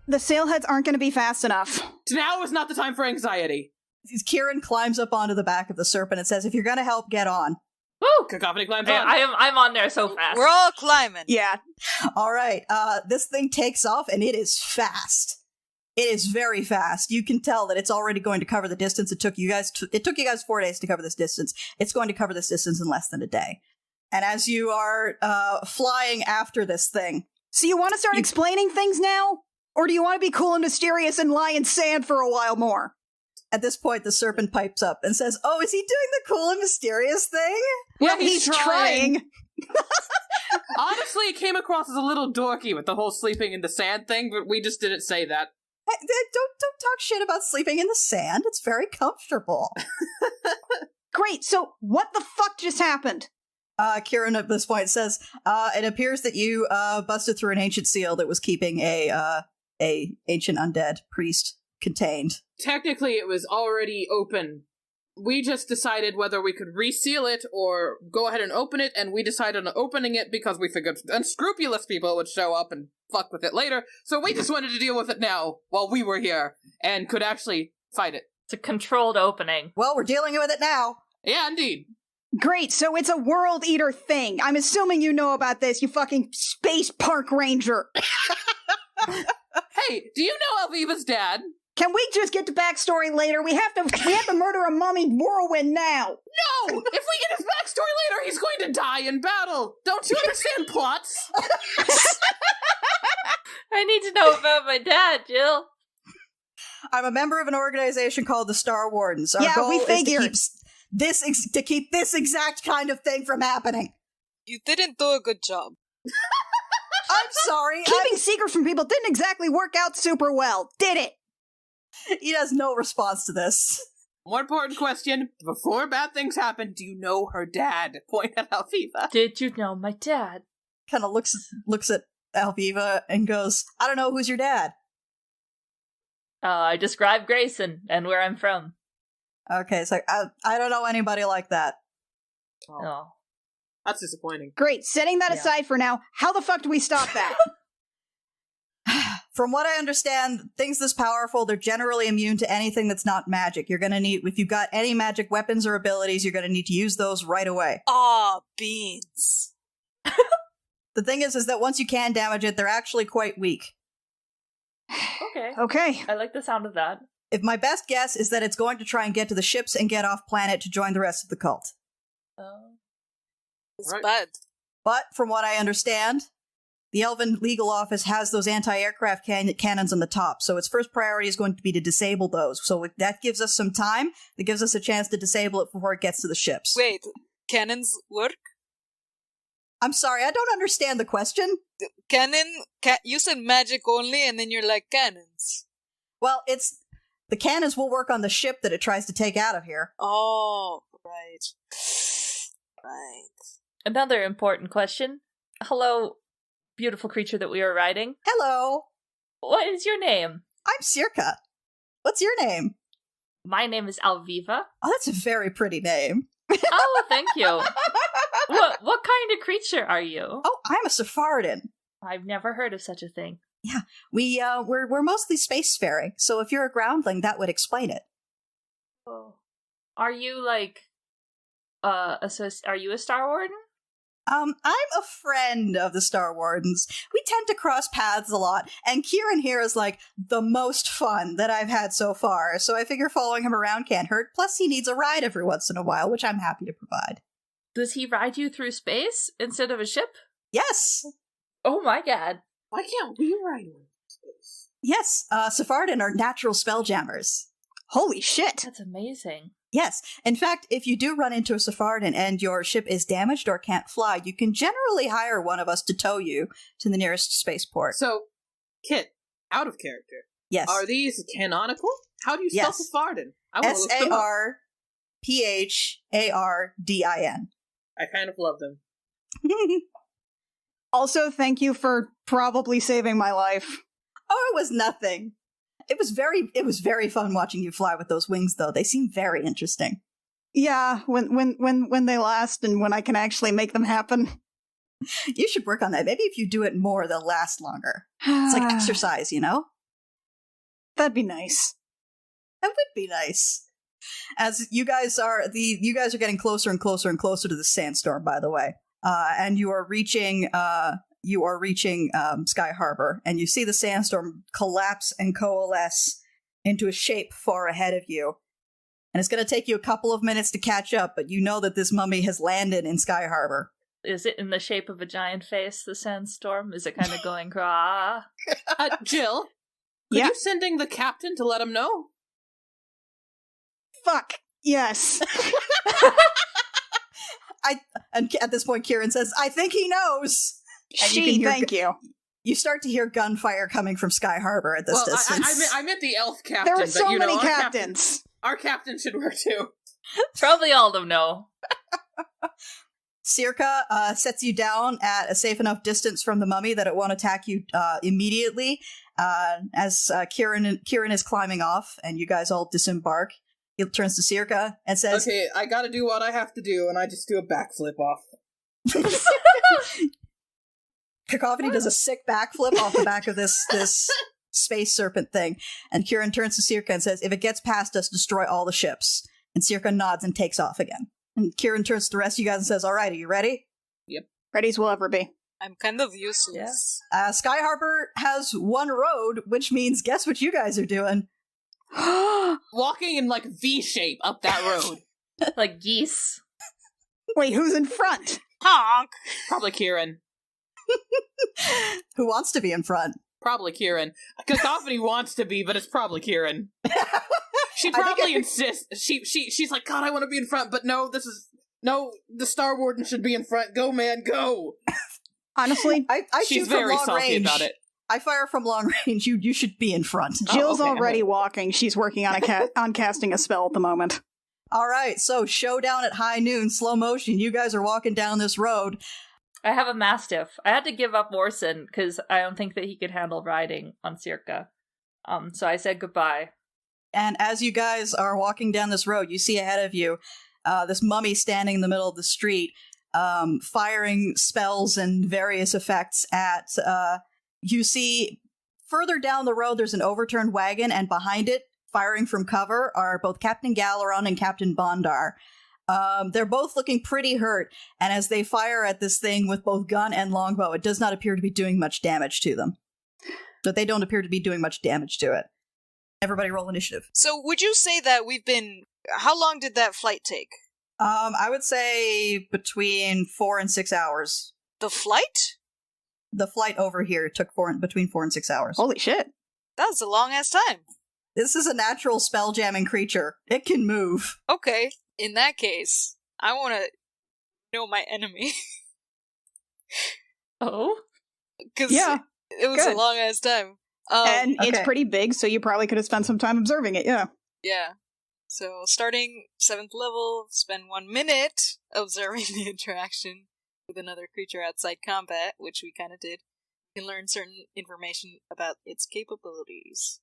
The sailheads aren't going to be fast enough. Now is not the time for anxiety. Kieran climbs up onto the back of the serpent and says, if you're going to help, get on. Woo! Cacophony climbs on. I'm on there so fast. We're all climbing. Yeah. All right. This thing takes off, and it is fast. It is very fast. You can tell that it's already going to cover the distance it took you guys. It took you guys 4 days to cover this distance. It's going to cover this distance in less than a day. And as you are flying after this thing... So you want to start explaining things now? Or do you want to be cool and mysterious and lie in sand for a while more? At this point, the serpent pipes up and says, oh, is he doing the cool and mysterious thing? Well, he's trying. Honestly, it came across as a little dorky with the whole sleeping in the sand thing, but we just didn't say that. Hey, don't talk shit about sleeping in the sand. It's very comfortable. Great, so what the fuck just happened? Kieran at this point says, it appears that you busted through an ancient seal that was keeping a ancient undead priest contained. Technically, it was already open. We just decided whether we could reseal it or go ahead and open it, and we decided on opening it because we figured unscrupulous people would show up and fuck with it later, so we just wanted to deal with it now while we were here and could actually fight it. It's a controlled opening. Well, we're dealing with it now. Yeah, indeed. Great, so it's a world eater thing. I'm assuming you know about this, you fucking space park ranger. Hey, do you know Alviva's dad? Can we just get to backstory later? We have to murder a mummy whirlwind now. No! If we get his backstory later, he's going to die in battle. Don't you understand plots? I need to know about my dad, Jill. I'm a member of an organization called the Star Wardens. Our goal we figured. is to keep this exact kind of thing from happening. You didn't do a good job. I'm sorry. Keeping secrets from people didn't exactly work out super well, did it? He has no response to this. More important question. Before bad things happen, do you know her dad? Point at Alviva. Did you know my dad? Kind of looks at Alviva and goes, I don't know, who's your dad? I described Grayson and where I'm from. Okay, it's like, I don't know anybody like that. Oh. That's disappointing. Great, setting that aside for now, how the fuck do we stop that? From what I understand, things this powerful, they're generally immune to anything that's not magic. You're gonna need, if you've got any magic weapons or abilities, you're gonna need to use those right away. Ah, beans. The thing is that once you can damage it, they're actually quite weak. Okay. I like the sound of that. If my best guess is that it's going to try and get to the ships and get off planet to join the rest of the cult. It's Right. bad. But from what I understand, the Elven Legal Office has those anti-aircraft cannons on the top, so its first priority is going to be to disable those. So that gives us some time. That gives us a chance to disable it before it gets to the ships. Wait, cannons work? I'm sorry, I don't understand the question. You said magic only, and then you're like, cannons. Well, the cannons will work on the ship that it tries to take out of here. Oh, right. Right. Another important question. Hello, beautiful creature that we are riding. Hello, What is your name? I'm Circa. What's your name? My name is Alviva. Oh, that's a very pretty name. Oh, thank you. What kind of creature are you? Oh, I'm a Sephardan. I've never heard of such a thing. Yeah, we're mostly spacefaring, so if you're a groundling, that would explain it. Oh. Are you like are you a Star Warden? I'm a friend of the Star Wardens. We tend to cross paths a lot, and Kieran here is like the most fun that I've had so far, so I figure following him around can't hurt, plus he needs a ride every once in a while, which I'm happy to provide. Does he ride you through space instead of a ship? Yes! Oh my god. Why can't we ride one? Yes, Sephardan are natural spelljammers. Holy shit! That's amazing. Yes. In fact, if you do run into a Sephardan and your ship is damaged or can't fly, you can generally hire one of us to tow you to the nearest spaceport. So, Kit, out of character. Yes. Are these canonical? How do you spell Yes. Sephardan? I want to look them up. Phardin. I kind of love them. Also, thank you for probably saving my life. Oh, it was nothing. It was very fun watching you fly with those wings, though. They seem very interesting. Yeah, when they last and when I can actually make them happen. You should work on that. Maybe if you do it more, they'll last longer. It's like exercise, you know? That'd be nice. That would be nice. As you guys are getting closer and closer and closer to the sandstorm, by the way. And you are reaching Sky Harbor, and you see the sandstorm collapse and coalesce into a shape far ahead of you. And it's going to take you a couple of minutes to catch up, but you know that this mummy has landed in Sky Harbor. Is it in the shape of a giant face, the sandstorm? Is it kind of going, ah? Jill, could you sending the captain to let him know? Fuck, yes. And at this point, Kieran says, I think he knows. And Thank you. You start to hear gunfire coming from Sky Harbor at this distance. I meant the elf captain. There are so but, many captains. Our captain should work too. Probably all of them know. Circa sets you down at a safe enough distance from the mummy that it won't attack you immediately. As Kieran is climbing off, and you guys all disembark, he turns to Circa and says, "Okay, I gotta do what I have to do," and I just do a backflip off. Cacophony does a sick backflip off the back of this space serpent thing, and Kieran turns to Circa and says, "If it gets past us, destroy all the ships." And Circa nods and takes off again. And Kieran turns to the rest of you guys and says, "All right, are you ready?" Yep. Ready as we'll ever be. I'm kind of useless. Sky Harbor has one road, which means guess what you guys are doing? Walking in like V shape up that road. Like geese. Wait, who's in front? Honk! Probably Kieran. Who wants to be in front? Probably Kieran. Cacophony wants to be, but it's probably Kieran. She probably insists. She's like, God, I want to be in front, but no, the Star Warden should be in front. Go, man, go. Honestly, I She's shoot from very long salty range. about it. I fire from long range. You should be in front. Jill's okay. already walking. She's working on on casting a spell at the moment. All right, so showdown at high noon, slow motion. You guys are walking down this road. I have a Mastiff. I had to give up Orson because I don't think that he could handle riding on Circa. So I said goodbye. And as you guys are walking down this road, you see ahead of you this mummy standing in the middle of the street, firing spells and various effects at... you see further down the road, there's an overturned wagon, and behind it, firing from cover, are both Captain Galeron and Captain Bondar. They're both looking pretty hurt, and as they fire at this thing with both gun and longbow, it does not appear to be doing much damage to them. But they don't appear to be doing much damage to it. Everybody roll initiative. So would you say that how long did that flight take? I would say between 4 and 6 hours. The flight? The flight over here took between 4 and 6 hours. Holy shit. That's a long-ass time. This is a natural spell-jamming creature. It can move. Okay. In that case, I want to know my enemy. Oh? Because Yeah, it was good. a long-ass time. And okay. it's pretty big, so you probably could have spent some time observing it, yeah. Yeah. So, starting 7th level, spend 1 minute observing the interaction with another creature outside combat, which we kind of did. You can learn certain information about its capabilities.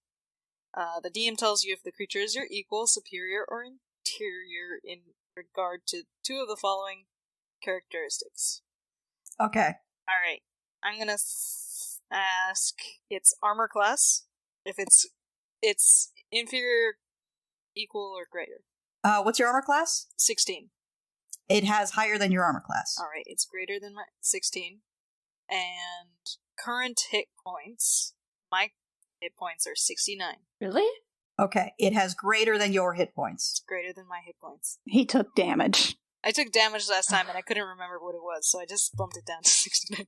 The DM tells you if the creature is your equal, superior, or interior in regard to 2 of the following characteristics. Okay. Alright. I'm gonna ask its armor class, if it's inferior, equal, or greater. What's your armor class? 16. It has higher than your armor class. Alright, it's greater than my 16. And current hit points. My hit points are 69. Really? Okay. It has greater than your hit points. It's greater than my hit points. He took damage. I took damage last time and I couldn't remember what it was, so I just bumped it down to 69.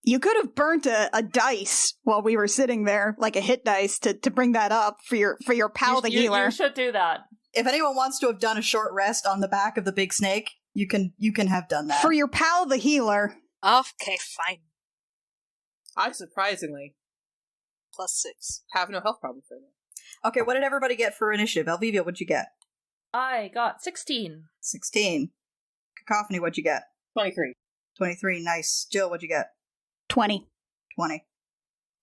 You could have burnt a dice while we were sitting there, like a hit dice, to bring that up for your pal, the healer. You should do that. If anyone wants to have done a short rest on the back of the big snake, you can have done that. For your pal, the healer. Okay, fine. I surprisingly +6. have no health problems right now. Okay, what did everybody get for initiative? Alvivia, what'd you get? I got 16. 16. Cacophony, what'd you get? 23. 23, nice. Jill, what'd you get? 20. 20.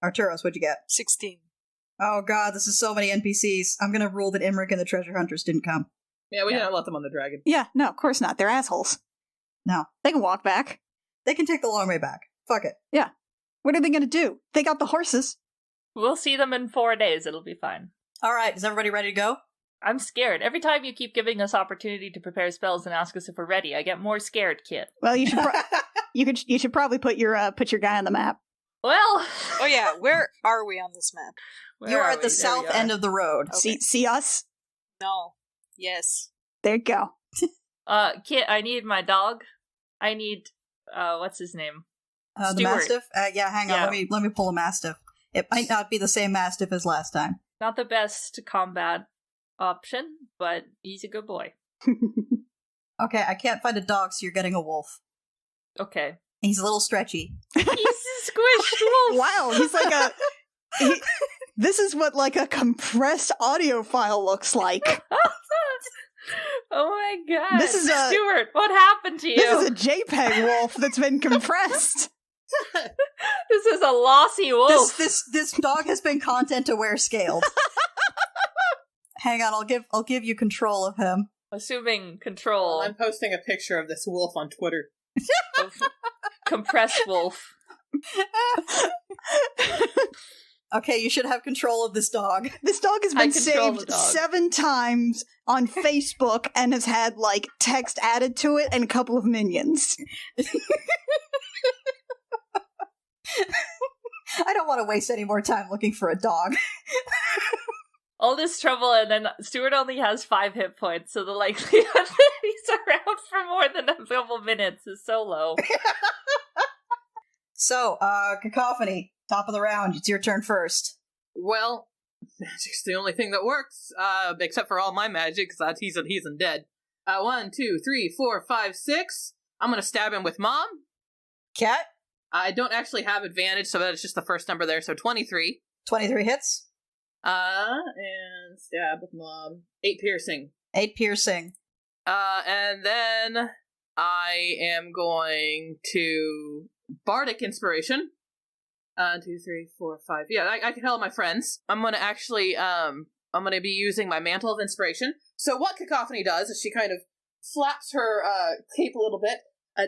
Arturos, what'd you get? 16. Oh god, this is so many NPCs. I'm gonna rule that Imric and the treasure hunters didn't come. Yeah, we didn't let them on the dragon. Yeah, no, of course not. They're assholes. No. They can walk back. They can take the long way back. Fuck it. Yeah. What are they going to do? They got the horses. We'll see them in 4 days. It'll be fine. Alright, is everybody ready to go? I'm scared. Every time you keep giving us opportunity to prepare spells and ask us if we're ready, I get more scared, Kit. Well, you should you should probably put your guy on the map. Well... Oh yeah, where are we on this map? You are at the There south we are. end of the road. Okay. See us? No. Yes. There you go. Kit, I need my dog. I need, what's his name? The Stewart. Mastiff? Yeah, hang on, Yeah. let me pull a Mastiff. It might not be the same Mastiff as last time. Not the best combat option, but he's a good boy. Okay, I can't find a dog, so you're getting a wolf. Okay. He's a little stretchy. He's a squished wolf! Wow, he's like a... this is what like a compressed audio file looks like. Oh my god. This is a- Stuart, what happened to you? This is a JPEG wolf that's been compressed. This is a lossy wolf. This dog has been content aware scaled. Hang on, I'll give you control of him. Assuming control I'm posting a picture of this wolf on Twitter. of compressed wolf. Okay, you should have control of this dog. This dog has I been control the saved dog. 7 times on Facebook and has had like text added to it and a couple of minions. I don't want to waste any more time looking for a dog. All this trouble, and then Stuart only has 5 hit points, so the likelihood that he's around for more than a couple minutes is so low. So, Cacophony, top of the round. It's your turn first. Well, magic's the only thing that works, except for all my magic, because he's undead. 1, 2, 3, 4, 5, 6. I'm gonna stab him with Mom. Cat, I don't actually have advantage, so that's just the first number there, so 23. 23 hits. And stab with Mom. 8 piercing. 8 piercing. And then I am going to Bardic Inspiration. 2, 3, 4, 5. Yeah, I can help my friends. I'm gonna actually, I'm gonna be using my Mantle of Inspiration. So what Cacophony does is she kind of flaps her, cape a little bit,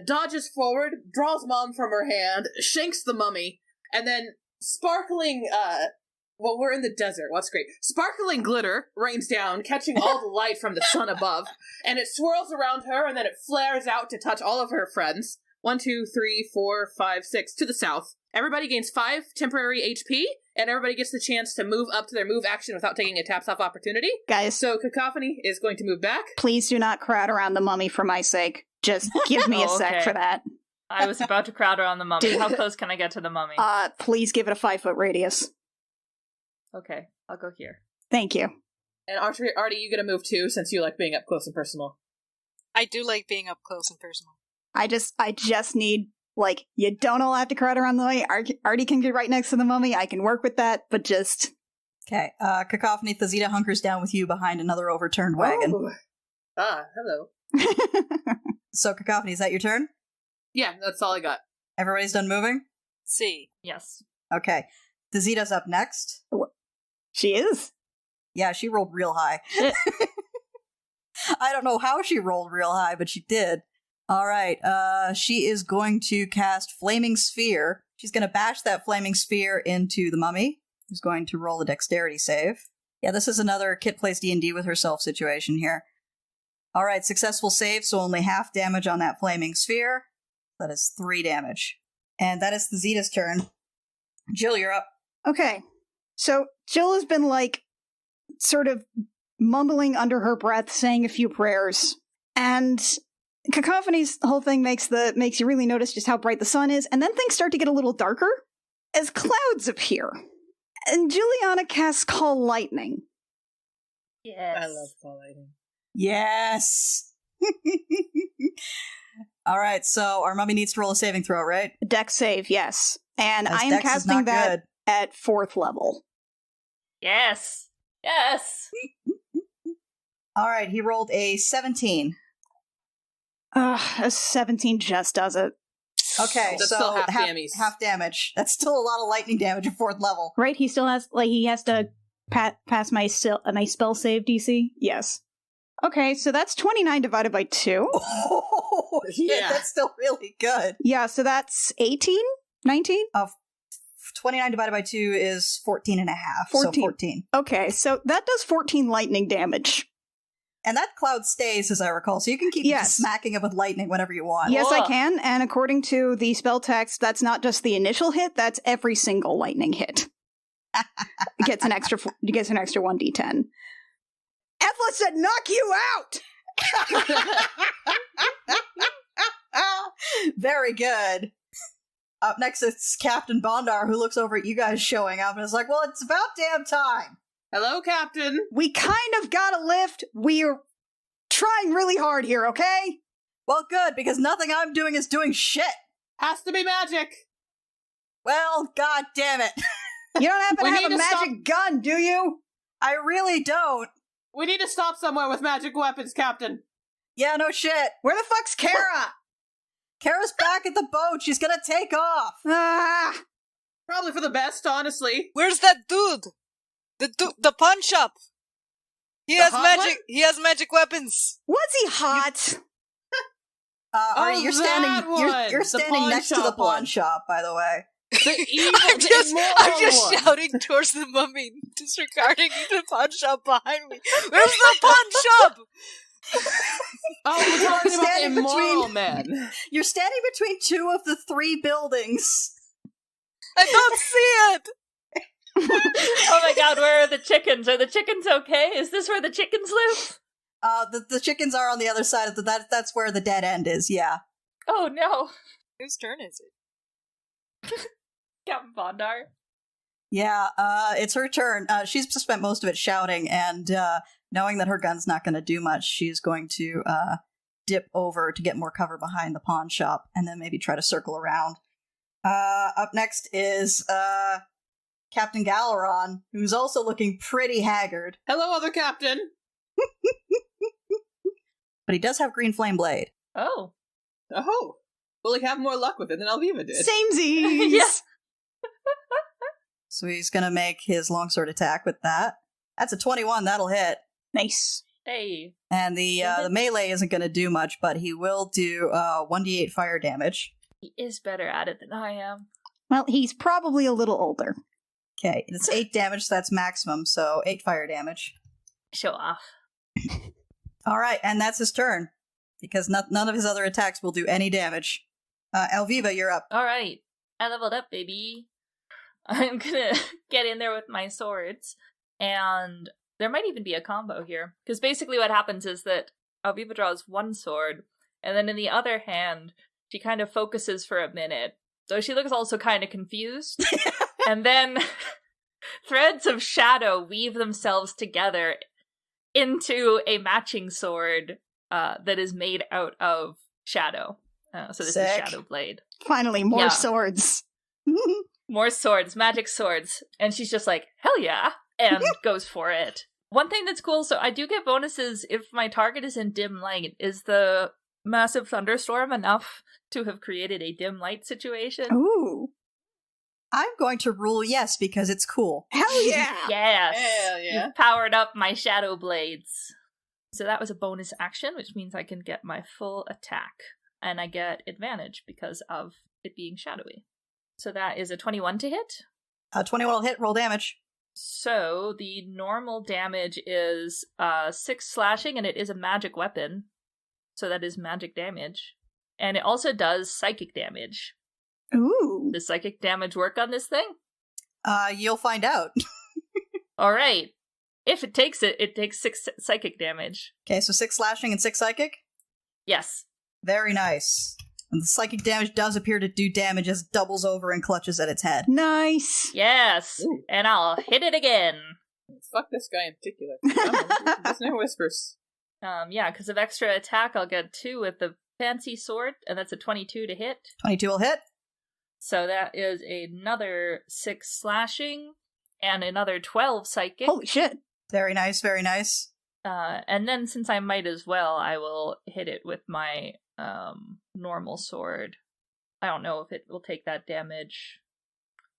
dodges forward, draws Mom from her hand, shanks the mummy, and then sparkling, well, we're in the desert. What's great? Sparkling glitter rains down, catching all the light from the sun above, and it swirls around her, and then it flares out to touch all of her friends. 1, 2, 3, 4, 5, 6 to the south. Everybody gains 5 temporary HP, and everybody gets the chance to move up to their move action without taking a taps off opportunity. Guys, So Cacophony is going to move back. please do not crowd around the mummy for my sake. Just give me a Oh, sec okay. for that. I was about to crowd around the mummy. Dude. How close can I get to the mummy? Please give it a 5-foot radius. Okay, I'll go here. Thank you. And Artie, you get to move too, since you like being up close and personal. I do like being up close and personal. I just need, like, you don't all have to crowd around the mummy. Artie can get right next to the mummy. I can work with that, but just... Okay, Cacophony, Thazita hunkers down with you behind another overturned wagon. Ooh. Hello. So, Cacophony, is that your turn? Yeah, that's all I got. Everybody's done moving? See. Yes. Okay. Thazita's up next. She is. Yeah, she rolled real high. Shit. I don't know how she rolled real high, but she did. Alright, she is going to cast Flaming Sphere. She's going to bash that Flaming Sphere into the mummy, who's going to roll a dexterity save. Yeah, this is another Kit plays D&D with herself situation here. Alright, successful save, so only half damage on that Flaming Sphere. That is 3 damage. And that is Thazita's turn. Jill, you're up. Okay. So Jill has been, like, sort of mumbling under her breath, saying a few prayers. And Cacophony's whole thing makes you really notice just how bright the sun is, and then things start to get a little darker as clouds appear. And Juliana casts Call Lightning. Yes. I love call lighting. Yes! Alright, so our mummy needs to roll a saving throw, right? Dex save, yes. And As I am Dex is casting not that good. at 4th level. Yes. Yes. Alright, he rolled a 17. A 17 just does it. Okay, That's so still half damage. That's still a lot of lightning damage at 4th level. Right? He still has, he has to pass my spell save DC? Yes. Okay, so that's 29 divided by 2. Oh, yeah, that's still really good. Yeah, so that's 18? 19? 29 divided by 2 is 14 and a half. 14. So 14. Okay, so that does 14 lightning damage. And that cloud stays, as I recall, so you can keep smacking it with lightning whenever you want. Yes, I can, and according to the spell text, that's not just the initial hit, that's every single lightning hit. It gets an extra 1d10. Ethla said, knock you out! Very good. Up next, it's Captain Bondar, who looks over at you guys showing up and is like, well, it's about damn time. Hello, Captain. We kind of got a lift. We're trying really hard here, okay? Well, good, because nothing I'm doing is doing shit. Has to be magic. Well, god damn it. You don't happen to have a magic gun, do you? I really don't. We need to stop somewhere with magic weapons, Captain. Yeah, no shit. Where the fuck's Kara? Kara's back at the boat. She's gonna take off. Probably for the best, honestly. Where's that dude? The pawn shop. He has magic. One? He has magic weapons. Was he hot? You're standing. You're standing next to the pawn shop, by the way. The evil, I'm just shouting towards the mummy, disregarding the pawn shop behind me. Where's the pawn shop? Oh, we're talking about immoral men. You're standing between 2 of the 3 buildings. I don't see it. Oh my god, where are the chickens? Are the chickens okay? Is this where the chickens live? The chickens are on the other side of that's where the dead end is, yeah. Oh no. Whose turn is it? Captain Bondar. Yeah, it's her turn. She's spent most of it shouting, and knowing that her gun's not going to do much, she's going to dip over to get more cover behind the pawn shop, and then maybe try to circle around. Up next is Captain Galaron, who's also looking pretty haggard. Hello, other captain. But he does have green flame blade. Oh. Oh. Will he have more luck with it than Alviva did? Samesies! Yeah. So he's gonna make his longsword attack with that. That's a 21, that'll hit. Nice. Hey. And the melee isn't gonna do much, but he will do 1d8 fire damage. He is better at it than I am. Well, he's probably a little older. Okay, it's 8 damage, so that's maximum, so 8 fire damage. Show off. Alright, and that's his turn. Because none of his other attacks will do any damage. Alviva, you're up. Alright. I leveled up, baby. I'm gonna get in there with my swords. And there might even be a combo here. Because basically what happens is that Alviva draws one sword, and then in the other hand, she kind of focuses for a minute. So she looks also kind of confused. And then threads of shadow weave themselves together into a matching sword that is made out of shadow. So this is Shadow Blade. Finally, more swords. More swords, magic swords. And she's just like, hell yeah, and goes for it. One thing that's cool, so I do get bonuses if my target is in dim light. Is the massive thunderstorm enough to have created a dim light situation? Ooh. I'm going to rule yes, because it's cool. Hell yeah! Yes! Hell yeah. You've powered up my shadow blades. So that was a bonus action, which means I can get my full attack. And I get advantage because of it being shadowy. So that is a 21 to hit. 21 will hit, roll damage. So the normal damage is 6 slashing, and it is a magic weapon. So that is magic damage. And it also does psychic damage. Ooh. Does psychic damage work on this thing? You'll find out. Alright. If it takes it, it takes 6 psychic damage. Okay, so 6 slashing and 6 psychic? Yes. Very nice. And the psychic damage does appear to do damage as it doubles over and clutches at its head. Nice. Yes. Ooh. And I'll hit it again. Fuck this guy in particular. There's no whispers. Yeah, because of extra attack, I'll get 2 with the fancy sword, and that's a 22 to hit. 22 will hit. So that is another 6 slashing, and another 12 psychic. Holy shit. Very nice, very nice. And then since I might as well, I will hit it with my normal sword. I don't know if it will take that damage.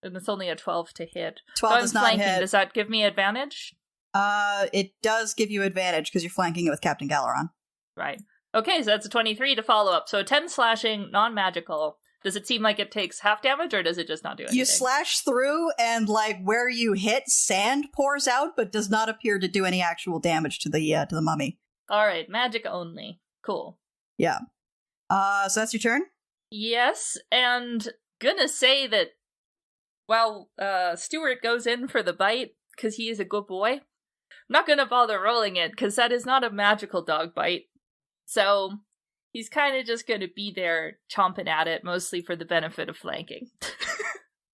And it's only a 12 to hit. 12 does not hit. Does that give me advantage? It does give you advantage because you're flanking it with Captain Galaron. Right. Okay, so that's a 23 to follow up. So 10 slashing, non-magical. Does it seem like it takes half damage, or does it just not do anything? You slash through, and where you hit, sand pours out, but does not appear to do any actual damage to the mummy. All right, magic only. Cool. Yeah. So that's your turn? Yes, and gonna say that while Stuart goes in for the bite, because he is a good boy, I'm not gonna bother rolling it, because that is not a magical dog bite. So he's kind of just gonna be there chomping at it, mostly for the benefit of flanking.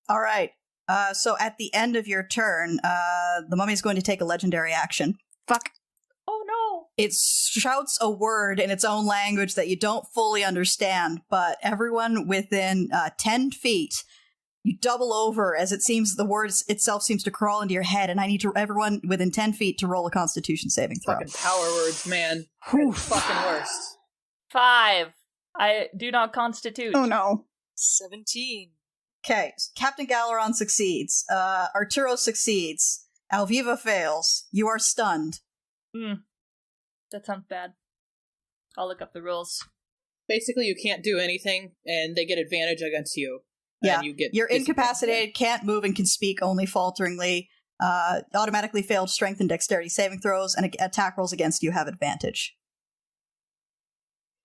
All right. So at the end of your turn, the mummy's going to take a legendary action. Fuck. Oh no! It shouts a word in its own language that you don't fully understand, but everyone within 10 feet, you double over as it seems the word itself seems to crawl into your head, and I need everyone within 10 feet to roll a Constitution saving throw. Fucking power words, man. They're the fucking worst. 5. I do not constitute. Oh no. 17. Okay, Captain Galaron succeeds. Arturo succeeds. Alviva fails. You are stunned. That sounds bad. I'll look up the rules. Basically, you can't do anything, and they get advantage against you. Yeah, and you're incapacitated, can't move, and can speak only falteringly. Automatically failed strength and dexterity saving throws, and attack rolls against you have advantage.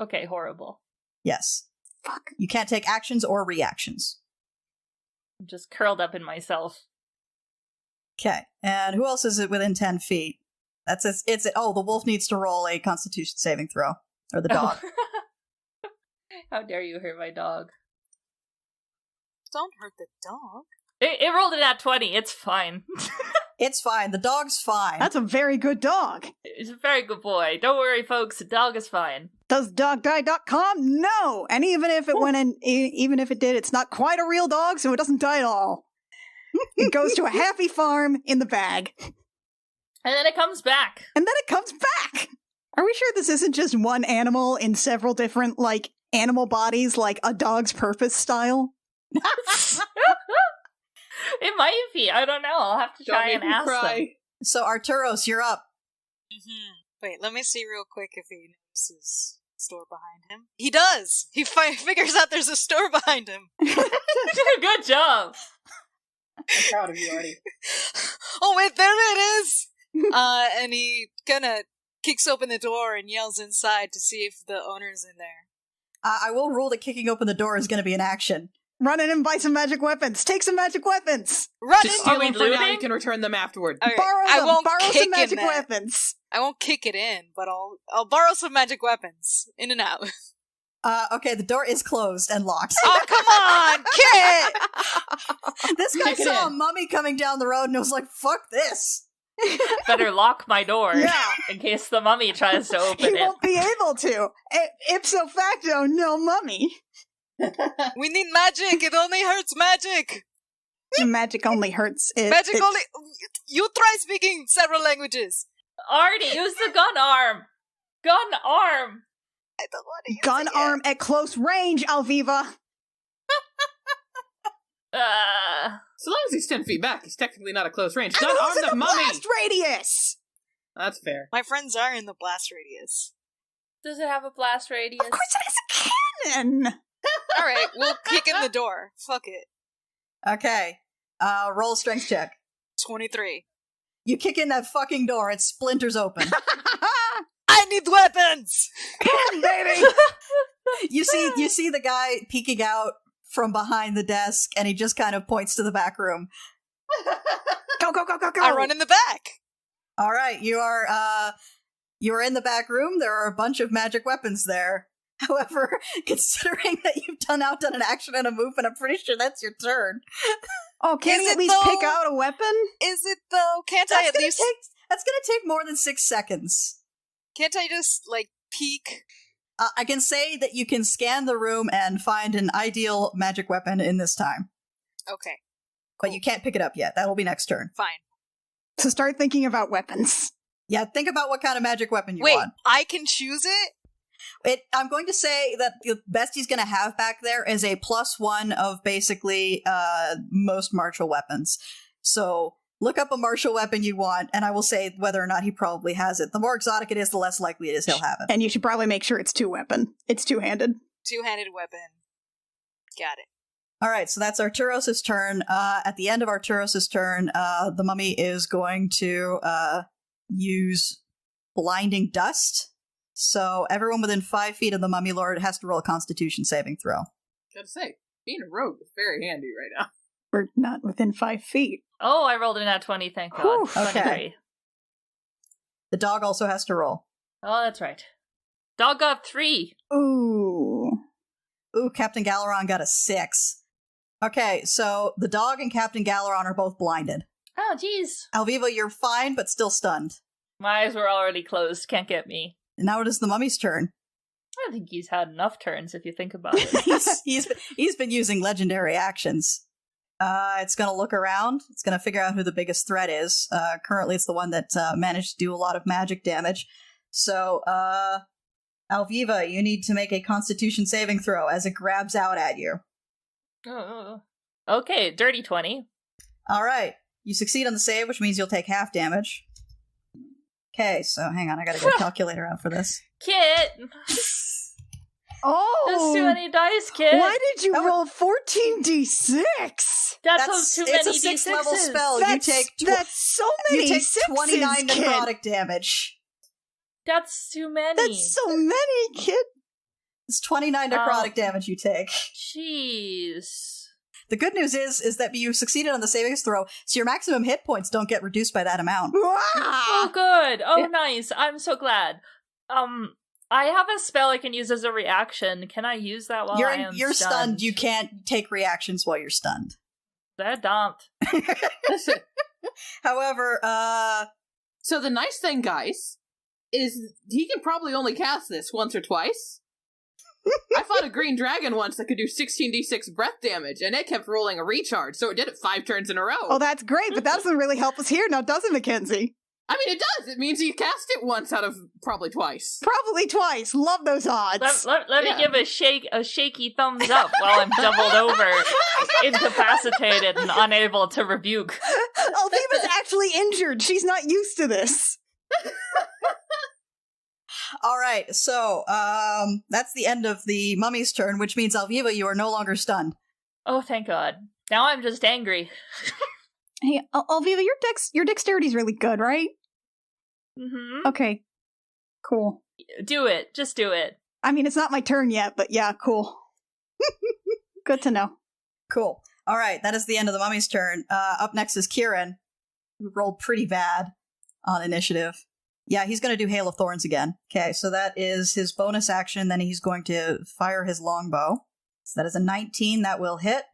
Okay, horrible. Yes. Fuck. You can't take actions or reactions. I'm just curled up in myself. Okay, and who else is it within 10 feet? That's it. Oh, the wolf needs to roll a Constitution saving throw. Or the dog. Oh. How dare you hurt my dog. Don't hurt the dog. It rolled it at 20. It's fine. It's fine. The dog's fine. That's a very good dog. He's a very good boy. Don't worry, folks. The dog is fine. Does dogdie.com? No! And even if it went in, even if it did, it's not quite a real dog, so it doesn't die at all. It goes to a happy farm in the bag. And then it comes back. And then it comes back! Are we sure this isn't just one animal in several different, animal bodies, like a dog's purpose style? It might be. I don't know. I'll have to try and ask them. So, Arturos, you're up. Wait, let me see real quick if he notices a store behind him. He does! He figures out there's a store behind him! Good job! I'm proud of you, Artie. Oh wait, there it is! And he kinda kicks open the door and yells inside to see if the owner's in there. I will rule that kicking open the door is going to be an action. Run in and buy some magic weapons! Take some magic weapons! Just steal them for now, you can return them afterward. Right, Borrow some magic weapons! I won't kick it in, but I'll borrow some magic weapons. In and out. Okay, the door is closed and locked. Oh, come on! Kit! This guy saw a mummy coming down the road and was like, fuck this! Better lock my door. Yeah. In case the mummy tries to open it. He won't be able to. Ipso facto, no mummy. We need magic! It only hurts magic! Magic only hurts. Magic only... You try speaking several languages! Artie, use the gun arm! Gun arm! I don't want to use Gun arm at close range, Alviva! So long as he's 10 feet back, he's technically not a close range. And Gun who's arm in the mummy! blast radius! That's fair. My friends are in the blast radius. Does it have a blast radius? Of course it has a cannon! Alright, we'll kick in the door. Fuck it. Okay. Roll a strength check. 23. You kick in that fucking door, it splinters open. I need weapons! Come, baby! You see the guy peeking out from behind the desk, and he just kind of points to the back room. Go, go, go, go, go! I run in the back! Alright, you are in the back room. There are a bunch of magic weapons there. However, considering that you've done an action and a movement, I'm pretty sure that's your turn. Oh, can you at least pick out a weapon? Is it though? Can't I at least... That's gonna take more than 6 seconds. Can't I just, peek? I can say that you can scan the room and find an ideal magic weapon in this time. Okay. But you can't pick it up yet. That'll be next turn. Fine. So start thinking about weapons. Yeah, think about what kind of magic weapon you Wait, want. I can choose it? I'm going to say that the best he's going to have back there is a +1 of basically most martial weapons. So look up a martial weapon you want, and I will say whether or not he probably has it. The more exotic it is, the less likely it is he'll have it. And you should probably make sure it's two-weapon. It's two-handed. Two-handed weapon. Got it. All right, so that's Arturos' turn. At the end of Arturos' turn, the mummy is going to use Blinding Dust. So everyone within 5 feet of the mummy lord has to roll a Constitution saving throw. Gotta say, being a rogue is very handy right now. We're not within 5 feet. Oh, I rolled in at 20, thank God. Whew. 23. Okay. The dog also has to roll. Oh, that's right. Dog got 3. Ooh. Ooh, Captain Galaron got a 6. Okay, so the dog and Captain Galaron are both blinded. Oh, jeez. Alviva, you're fine, but still stunned. My eyes were already closed. Can't get me. And now it is the mummy's turn. I think he's had enough turns if you think about it. he's been using legendary actions. It's going to look around. It's going to figure out who the biggest threat is. Currently, it's the one that managed to do a lot of magic damage. So, Alviva, you need to make a Constitution saving throw as it grabs out at you. Oh. Okay, dirty 20. All right. You succeed on the save, which means you'll take half damage. Okay, so hang on. I got to get a calculator out for this. Kit! Oh! There's too many dice, Kit! Why did you roll 14d6? That's too many It's a 6th level D6s. spell. That's so many you take sixes, 29 kid. necrotic damage. That's too many. That's so many, kid. It's 29 necrotic damage you take. Jeez. The good news is that you succeeded on the savings throw, so your maximum hit points don't get reduced by that amount. Oh, good. Oh, nice. I'm so glad. I have a spell I can use as a reaction. Can I use that while You're stunned. You can't take reactions while you're stunned. That don't. However, So the nice thing, guys, is he can probably only cast this once or twice. I fought a green dragon once that could do 16d6 breath damage, and it kept rolling a recharge, so it did it 5 turns in a row. Oh, that's great, but that doesn't really help us here now, does it, Mackenzie? I mean, it does. It means he cast it once out of probably twice. Probably twice. Love those odds. Let me give a shaky thumbs up while I'm doubled over, incapacitated and unable to rebuke. Alviva's actually injured. She's not used to this. all right, so that's the end of the mummy's turn, which means Alviva, you are no longer stunned. Oh, thank God. Now I'm just angry. Hey, Alviva, your dexterity's really good, right? Mm-hmm. Okay. Cool. Do it. Just do it. I mean, it's not my turn yet, but yeah, cool. Good to know. Cool. All right, that is the end of the mummy's turn. Up next is Kieran, who rolled pretty bad on initiative. Yeah, he's going to do Hail of Thorns again. Okay, so that is his bonus action. Then he's going to fire his longbow. So that is a 19. That will hit.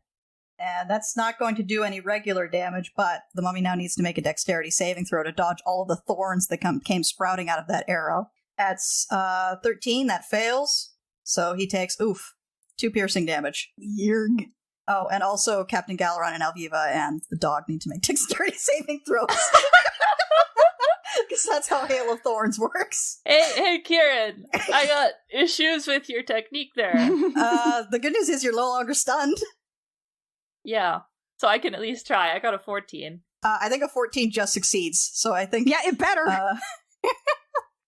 And that's not going to do any regular damage, but the mummy now needs to make a dexterity saving throw to dodge all of the thorns that came sprouting out of that arrow. That's 13. That fails. So he takes, 2 piercing damage. Yerg. Oh, and also Captain Galaron and Alviva and the dog need to make dexterity saving throws. Because that's how Hail of Thorns works. Hey, Kieran. I got issues with your technique there. The good news is you're no longer stunned. Yeah. So I can at least try. I got a 14. I think a 14 just succeeds. So I think... Yeah, it better.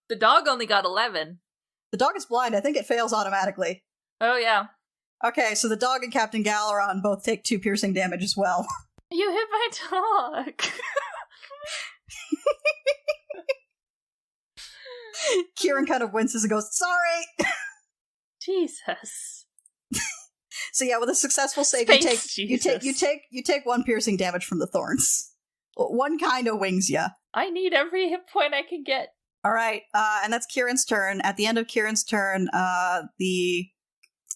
The dog only got 11. The dog is blind. I think it fails automatically. Oh, yeah. Okay, so the dog and Captain Galaron both take 2 piercing damage as well. You hit my dog. Kieran kind of winces and goes, sorry! Jesus. So yeah, with a successful save, Thanks, you take 1 piercing damage from the thorns. One kind of wings you. I need every hit point I can get. All right, and that's Kieran's turn. At the end of Kieran's turn, the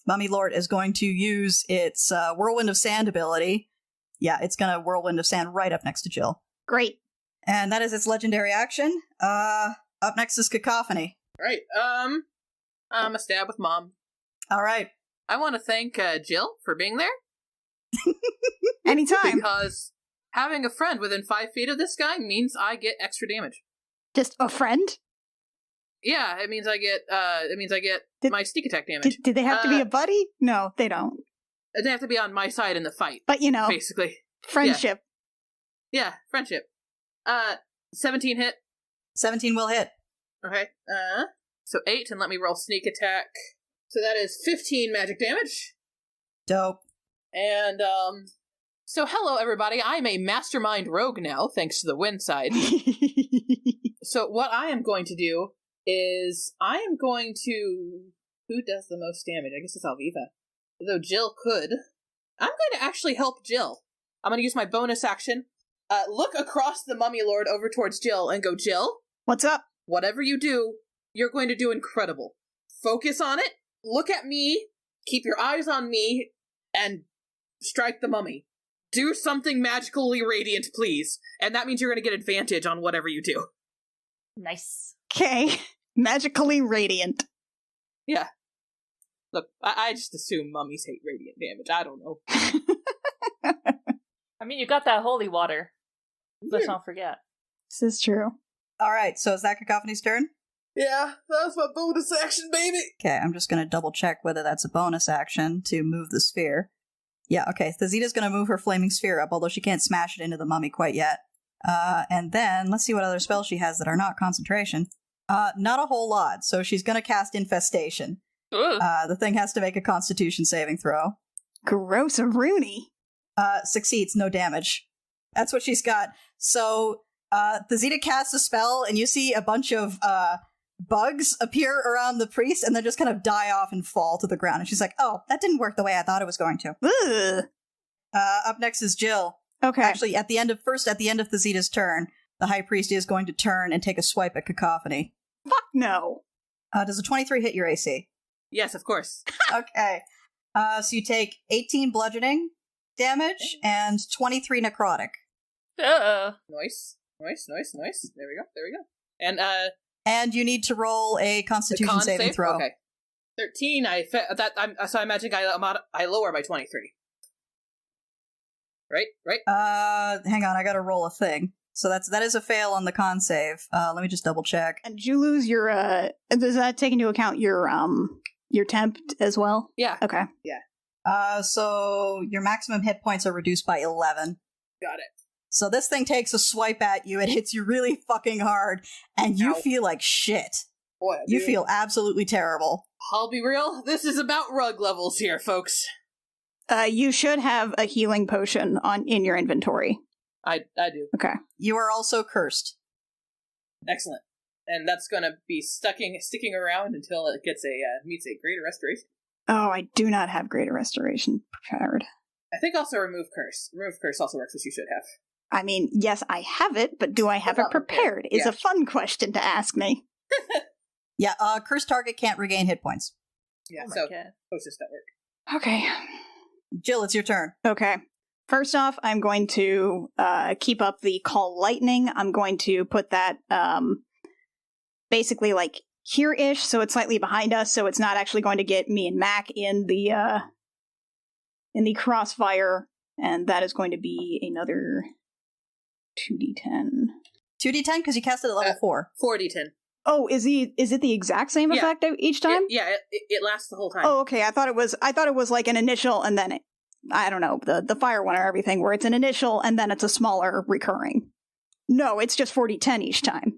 Mummy Lord is going to use its Whirlwind of Sand ability. Yeah, it's going to Whirlwind of Sand right up next to Jill. Great. And that is its legendary action. Up next is Cacophony. Right, I'm a stab with Mom. All right. I want to thank Jill for being there. Anytime. Because having a friend within 5 feet of this guy means I get extra damage. Just a friend? Yeah, it means I get my sneak attack damage. Did they have to be a buddy? No, they don't. They have to be on my side in the fight. But basically. friendship. Yeah, friendship. 17 hit. 17 will hit. Okay. So 8, and let me roll sneak attack. So that is 15 magic damage. Dope. And, so hello everybody, I'm a mastermind rogue now, thanks to the wind side. So what I am going to do is, I am going to... Who does the most damage? I guess it's Alviva. Though Jill could. I'm going to actually help Jill. I'm going to use my bonus action. Look across the Mummy Lord over towards Jill and go, Jill? What's up? Whatever you do, you're going to do incredible. Focus on it, look at me, keep your eyes on me, and strike the mummy. Do something magically radiant, please. And that means you're going to get advantage on whatever you do. Nice. Okay. Magically radiant. Yeah. Look, I just assume mummies hate radiant damage. I don't know. I mean, you got that holy water. Let's not forget. This is true. All right, so is that Cacophony's turn? Yeah, that was my bonus action, baby! Okay, I'm just going to double check whether that's a bonus action to move the sphere. Yeah, okay, Thazita's going to move her flaming sphere up, although she can't smash it into the mummy quite yet. And then, let's see what other spells she has that are not concentration. Not a whole lot, so she's going to cast Infestation. Ooh. The thing has to make a Constitution saving throw. Gross-a-rooney. Succeeds, no damage. That's what she's got. So, Thazita casts a spell, and you see a bunch of bugs appear around the priest, and then just kind of die off and fall to the ground. And she's like, oh, that didn't work the way I thought it was going to. Ugh. Up next is Jill. Okay. Actually, at the end of Thazita's turn, the High Priest is going to turn and take a swipe at Cacophony. Fuck no. Does a 23 hit your AC? Yes, of course. Okay. So you take 18 bludgeoning damage and 23 necrotic. Nice. There we go. And you need to roll a Constitution saving throw. Okay. 13. So I imagine I lower by 23. Right? Hang on, I gotta roll a thing. So that is a fail on the con save. Let me just double check. And did you lose your, does that take into account your temp as well? Yeah. Okay. Yeah. So your maximum hit points are reduced by 11. Got it. So this thing takes a swipe at you, it hits you really fucking hard, and you feel like shit. Boy, you feel absolutely terrible. I'll be real, this is about rug levels here, folks. You should have a healing potion in your inventory. I do. Okay. You are also cursed. Excellent. And that's gonna be sticking around until it meets a greater restoration. Oh, I do not have greater restoration prepared. I think also remove curse. Remove curse also works, which you should have. I mean, yes, I have it, but do I have it prepared? Is a fun question to ask me. Yeah, cursed target can't regain hit points. Yeah, so post this that work. Okay. Jill, it's your turn. Okay. First off, I'm going to keep up the Call Lightning. I'm going to put that basically like here-ish, so it's slightly behind us, so it's not actually going to get me and Mac in the crossfire, and that is going to be another 2d10. 2d10 because you cast it at level 4. 4d10. Oh, is it the exact same effect each time? It lasts the whole time. Oh, okay. I thought it was like an initial and then I don't know, the fire one or everything, where it's an initial and then it's a smaller recurring. No, it's just 4d10 each time.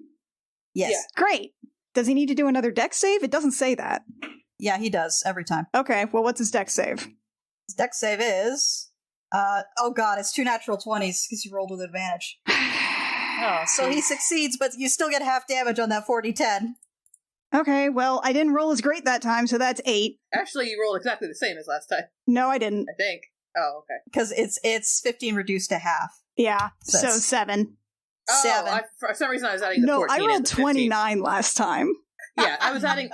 Yes. Yeah. Great. Does he need to do another dex save? It doesn't say that. Yeah, he does every time. Okay, well, what's his dex save? His dex save is oh god, it's 2 natural 20s because you rolled with advantage. Oh, so he succeeds, but you still get half damage on that 4d10. Okay, well, I didn't roll as great that time, so that's 8. Actually, you rolled exactly the same as last time. No, I didn't. I think. Oh, okay. Because it's 15 reduced to half. Yeah, so 7. Oh, 7. For some reason I was adding the 14. No, I rolled 29 last time. Yeah, I was adding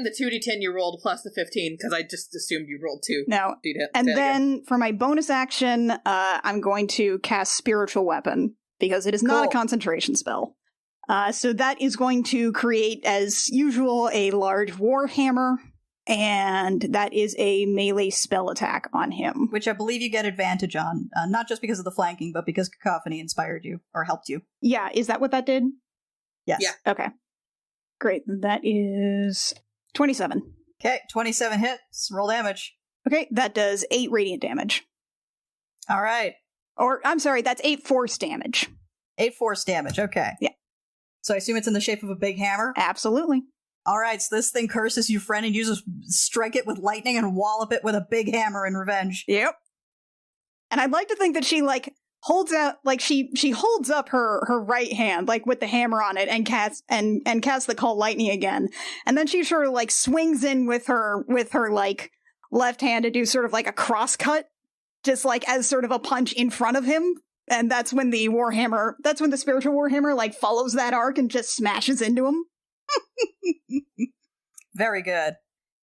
the 2d10 you rolled plus the 15 because I just assumed you rolled 2. No. D10 And again. then for my bonus action, I'm going to cast Spiritual Weapon because it is not a concentration spell. So that is going to create, as usual, a large warhammer, and that is a melee spell attack on him. Which I believe you get advantage on, not just because of the flanking, but because Cacophony inspired you, or helped you. Yeah, is that what that did? Yes. Yeah. Okay. Great. That is 27. Okay, 27 hits. Roll damage. Okay, that does 8 radiant damage. All right. Or, I'm sorry, that's 8 force damage. 8 force damage. Okay. Yeah. So I assume it's in the shape of a big hammer? Absolutely. All right, so this thing curses your friend and you just strike it with lightning and wallop it with a big hammer in revenge. Yep. And I'd like to think that she, like, holds out, like, she holds up her right hand, like, with the hammer on it and casts the call lightning again. And then she sort of, like, swings in with her, like, left hand to do sort of like a cross cut, just like as sort of a punch in front of him. And that's when the spiritual warhammer, like, follows that arc and just smashes into him. Very good.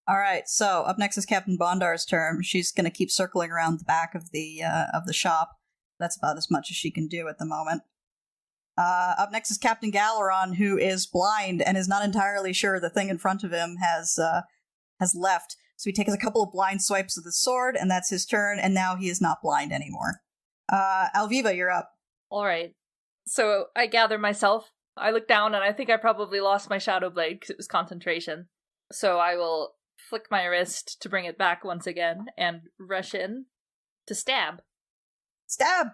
All right, so up next is Captain Bondar's turn. She's going to keep circling around the back of the shop. That's about as much as she can do at the moment. Up next is Captain Galeron, who is blind and is not entirely sure the thing in front of him has left. So he takes a couple of blind swipes with his sword, and that's his turn, and now he is not blind anymore. Alviva, you're up. All right. So I gather myself. I look down, and I think I probably lost my Shadow Blade because it was concentration. So I will flick my wrist to bring it back once again and rush in to stab. Stab!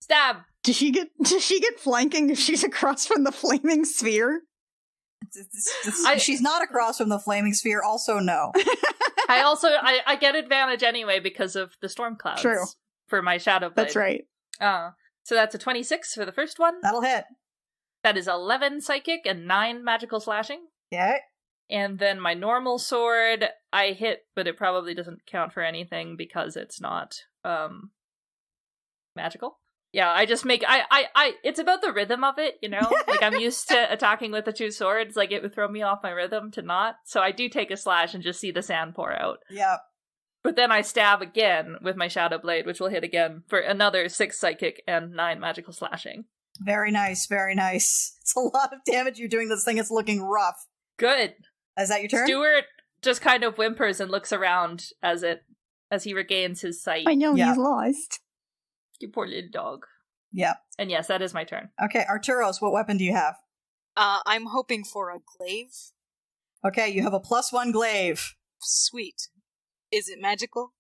Stab! Does she get flanking if she's across from the flaming sphere? She's not across from the flaming sphere, also no. I get advantage anyway because of the storm clouds. True. For my Shadow Blade. That's right. So that's a 26 for the first one. That'll hit. That is 11 psychic and 9 magical slashing. Okay. And then my normal sword, I hit, but it probably doesn't count for anything because it's not magical. Yeah, I just make it's about the rhythm of it, you know? Like, I'm used to attacking with the two swords, like it would throw me off my rhythm to not. So I do take a slash and just see the sand pour out. Yeah. But then I stab again with my Shadow Blade, which will hit again for another 6 psychic and 9 magical slashing. Very nice, very nice. It's a lot of damage you're doing this thing. It's looking rough. Good. Is that your turn? Stuart just kind of whimpers and looks around as he regains his sight. I know Yeah. he's lost. You poor little dog. Yep. And yes, that is my turn. Okay, Arturos, what weapon do you have? I'm hoping for a glaive. Okay, you have a +1 glaive. Sweet. Is it magical?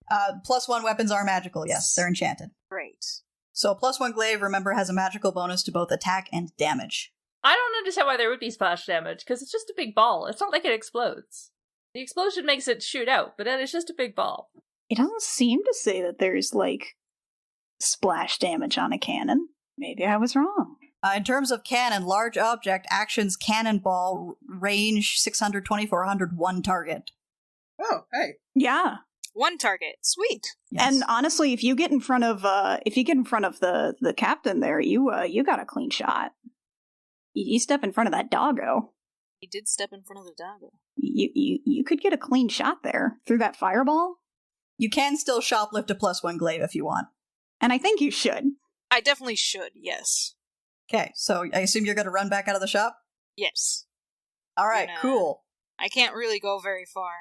+1 weapons are magical, yes. They're enchanted. Great. So a +1 glaive, remember, has a magical bonus to both attack and damage. I don't understand why there would be splash damage, because it's just a big ball. It's not like it explodes. The explosion makes it shoot out, but then it's just a big ball. It doesn't seem to say that there's, like, splash damage on a cannon. Maybe I was wrong. In terms of cannon, large object, actions, cannonball, range 620, 400, one target. Oh, hey. Yeah. One target. Sweet. Yes. And honestly, if you get in front of the captain there, you got a clean shot. You step in front of that doggo. He did step in front of the doggo. You could get a clean shot there through that fireball. You can still shoplift a +1 glaive if you want. And I think you should. I definitely should, yes. Okay, so I assume you're going to run back out of the shop? Yes. All right, Gonna- cool. I can't really go very far,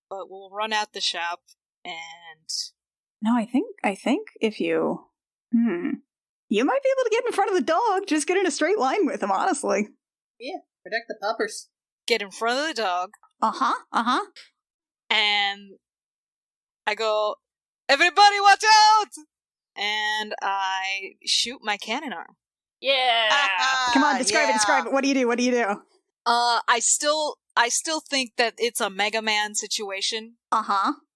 but we'll run out the shop and... No, I think if you you might be able to get in front of the dog. Just get in a straight line with him, honestly. Yeah, protect the poppers. get in front of the dog, and I go, "Everybody watch out!" And I shoot my cannon arm. Yeah. Come on, describe it. What do you do? I still think that it's a Mega Man situation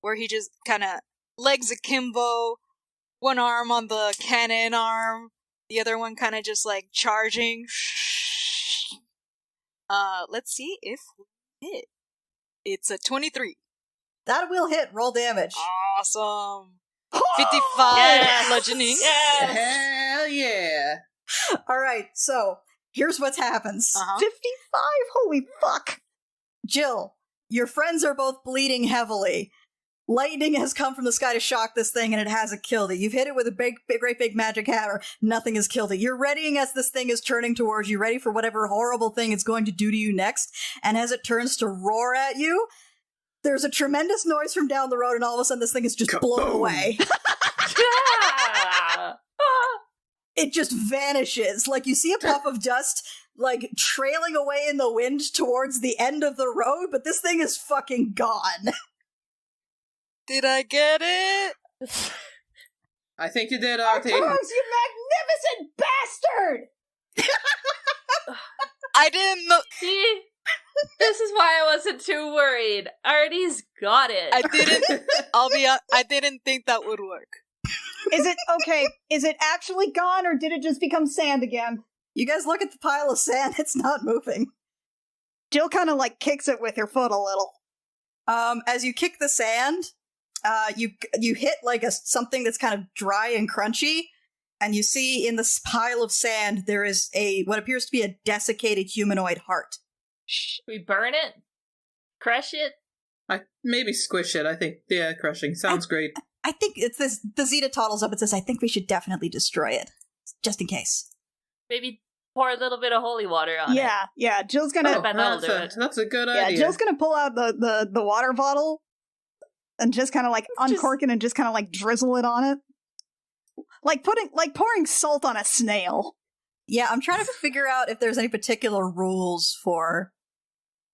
where he just kind of legs akimbo, one arm on the cannon arm, the other one kind of just like charging. Let's see if we hit. It's a 23. That will hit. Roll damage. Awesome. 55 bludgeoning. Yes. Hell yeah. All right, so here's what happens. 55? Holy fuck. Jill, your friends are both bleeding heavily. Lightning has come from the sky to shock this thing, and it hasn't killed it. You've hit it with a great big magic hammer. Nothing has killed it. You're readying as this thing is turning towards you, ready for whatever horrible thing it's going to do to you next. And as it turns to roar at you, there's a tremendous noise from down the road, and all of a sudden this thing is just blown away. Yeah. It just vanishes. Like, you see a puff of dust like, trailing away in the wind towards the end of the road, but this thing is fucking gone. Did I get it? I think you did, Our Artie. toes, you magnificent bastard! I didn't know. See? This is why I wasn't too worried. Artie's got it. I didn't. I'll be honest, I didn't think that would work. Is it okay? Is it actually gone, or did it just become sand again? You guys look at the pile of sand, it's not moving. Jill kind of like kicks it with her foot a little. As you kick the sand, you hit like something that's kind of dry and crunchy, and you see in this pile of sand there is what appears to be a desiccated humanoid heart. Shh. We burn it? Crush it? Maybe squish it. I think, yeah, crushing. Sounds great. I think it's this. The Zeta toddles up and says, I think we should definitely destroy it. Just in case. Maybe pour a little bit of holy water on it. Yeah. Jill's gonna. I bet that'll do it. That's a good Yeah, idea. Jill's gonna pull out the water bottle and just kind of like uncork it and just kind of like drizzle it on it, like pouring salt on a snail. Yeah, I'm trying to figure out if there's any particular rules for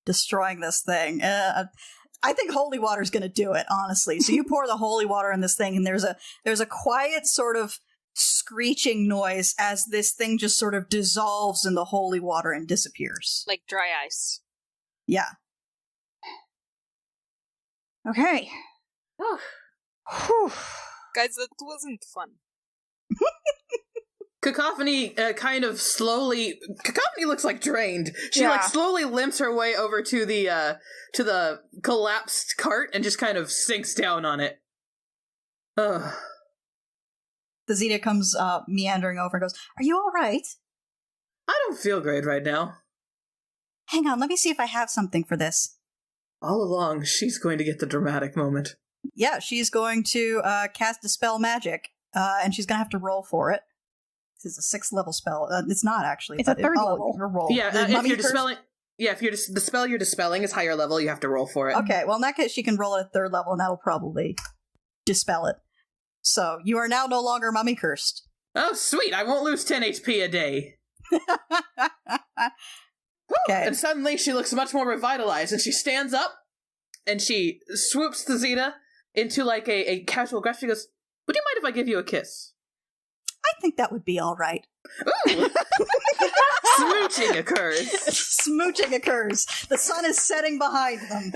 destroying this thing. I think holy water's going to do it, honestly. So you pour the holy water in this thing, and there's a quiet sort of screeching noise as this thing just sort of dissolves in the holy water and disappears. Like dry ice. Yeah. Okay. Whew. Whew. Guys, that wasn't fun. Cacophony kind of slowly. Cacophony looks like drained. She like slowly limps her way over to the collapsed cart and just kind of sinks down on it. Ugh. The Zeta comes meandering over and goes, Are you all right? I don't feel great right now. Hang on, let me see if I have something for this. All along, she's going to get the dramatic moment. Yeah, she's going to cast Dispel Magic, and she's going to have to roll for it. This is a 6th level spell. It's not, actually. It's a 3rd level. Roll. Yeah, The if mummy you're curse- dispelling... Yeah, if the spell you're dispelling is higher level, you have to roll for it. Okay, well, in that case, she can roll at 3rd level, and that'll probably dispel it. So, you are now no longer mummy cursed. Oh, sweet! I won't lose 10 HP a day. Okay. And suddenly she looks much more revitalized, and she stands up, and she swoops the Zeta into like a casual grasp. She goes, would you mind if I give you a kiss? I think that would be all right. Ooh! Smooching occurs. Smooching occurs. The sun is setting behind them.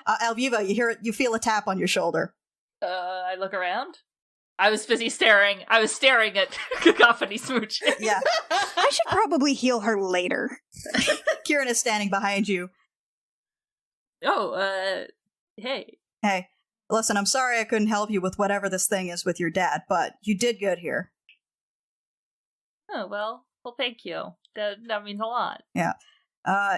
Alviva, you feel a tap on your shoulder. I look around. I was busy staring. I was staring at Cacophony smooching. Yeah. I should probably heal her later. Kieran is standing behind you. Oh, hey. Hey, listen, I'm sorry I couldn't help you with whatever this thing is with your dad, but you did good here. Oh, well, thank you. That means a lot. Yeah.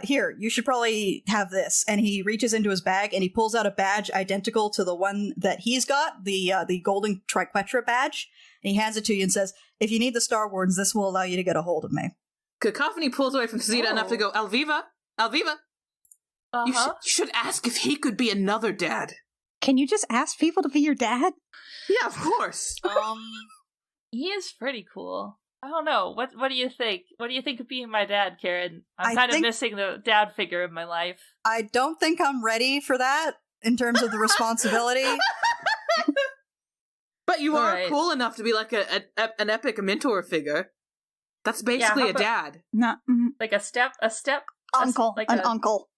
Here, you should probably have this. And he reaches into his bag and he pulls out a badge identical to the one that he's got, the golden triquetra badge. And he hands it to you and says, if you need the Star Wardens, this will allow you to get a hold of me. Cacophony pulls away from Zeta enough to go, Alviva, you should ask if he could be another dad. Can you just ask people to be your dad? Yeah, of course. He is pretty cool. I don't know. What do you think? What do you think of being my dad, Karen? I'm kind of missing the dad figure in my life. I don't think I'm ready for that in terms of the responsibility. But you All are right. cool enough to be like an epic mentor figure. That's basically how a about- dad. No, Like a step? uncle, like an a- uncle.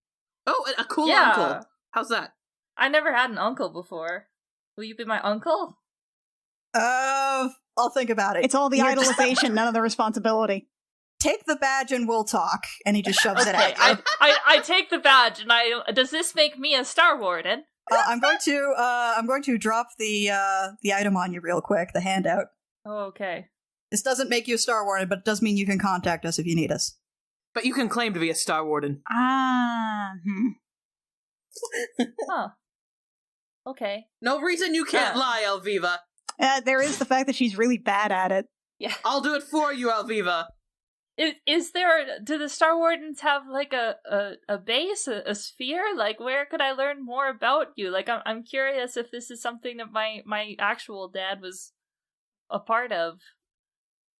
Oh, a cool Yeah. uncle. How's that? I never had an uncle before. Will you be my uncle? I'll think about it. It's all the idolization, none of the responsibility. Take the badge and we'll talk. And he just shoves it Okay, at you. I take the badge and does this make me a Star Warden? I'm going to drop the item on you real quick, the handout. Oh, okay. This doesn't make you a Star Warden, but it does mean you can contact us if you need us. But you can claim to be a Star Warden. Huh. Okay. No reason you can't Yeah. lie, Alviva. There is the fact that she's really bad at it. Yeah. I'll do it for you, Alviva. Is there? Do the Star Wardens have like a base, a sphere? Like, where could I learn more about you? Like, I'm curious if this is something that my actual dad was a part of.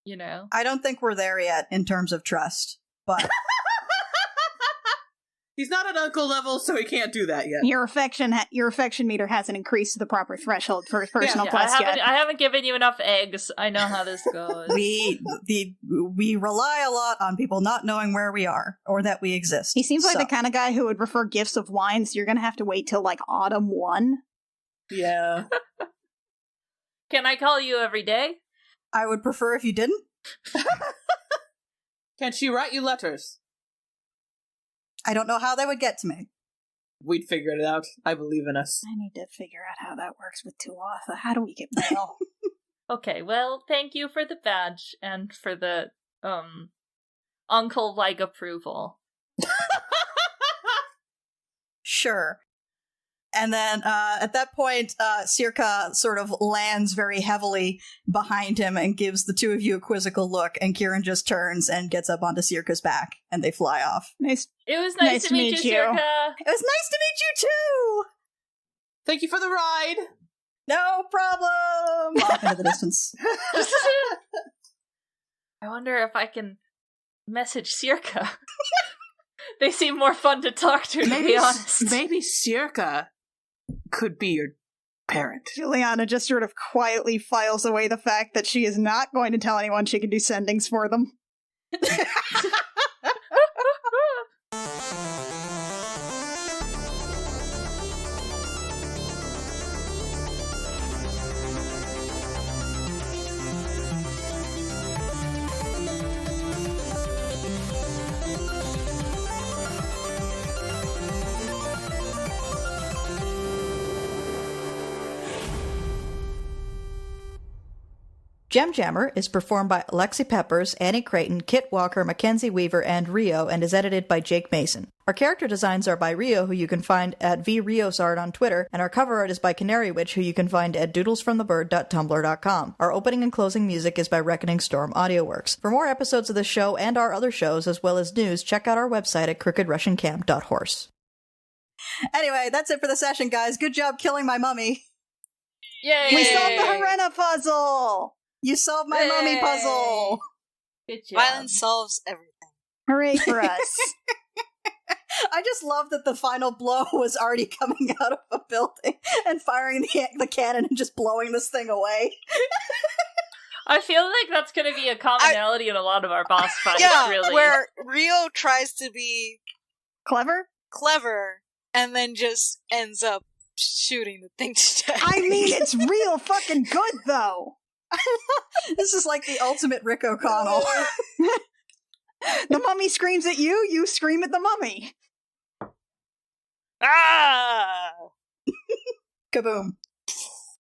you know? I don't think we're there yet in terms of trust, but He's not at uncle level, so he can't do that yet. Your affection meter hasn't increased to the proper threshold for personal Yeah, quest yet. I haven't given you enough eggs. I know how this goes. we rely a lot on people not knowing where we are or that we exist. He seems like So, the kind of guy who would prefer gifts of wine, so you're gonna have to wait till like autumn 1. Yeah. Can I call you every day? I would prefer if you didn't. Can she write you letters? I don't know how they would get to me. We'd figure it out. I believe in us. I need to figure out how that works with Tuatha. How do we get mail? Okay, well, thank you for the badge and for the, uncle-like approval. Sure. And then at that point, Circa sort of lands very heavily behind him and gives the two of you a quizzical look, and Kieran just turns and gets up onto Circa's back, and they fly off. Nice. It was nice to meet you, Circa. It was nice to meet you too! Thank you for the ride! No problem! Off into the distance. I wonder if I can message Circa. They seem more fun to talk to be honest. Maybe Circa could be your parent. Juliana just sort of quietly files away the fact that she is not going to tell anyone she can do sendings for them. Jemjammer is performed by Alexi Peppers, Annie Creighton, Kit Walker, Mackenzie Weaver, and Rio, and is edited by Jake Mason. Our character designs are by Rio, who you can find at vriosart on Twitter, and our cover art is by Canary Witch, who you can find at doodlesfromthebird.tumblr.com. Our opening and closing music is by Reckoning Storm AudioWorks. For more episodes of this show and our other shows, as well as news, check out our website at crookedrussiancamp.horse. Anyway, that's it for the session, guys. Good job killing my mummy. Yay! We solved the Harena puzzle! You solved my mummy puzzle! Good job. Violence solves everything. Hooray for us. I just love that the final blow was already coming out of a building and firing the cannon and just blowing this thing away. I feel like that's going to be a commonality in a lot of our boss fights, Yeah, really. where Rio tries to be Clever? clever and then just ends up shooting the thing to death. I mean, it's real fucking good, though. This is like the ultimate Rick O'Connell. The mummy screams at you, you scream at the mummy. Ah! Kaboom.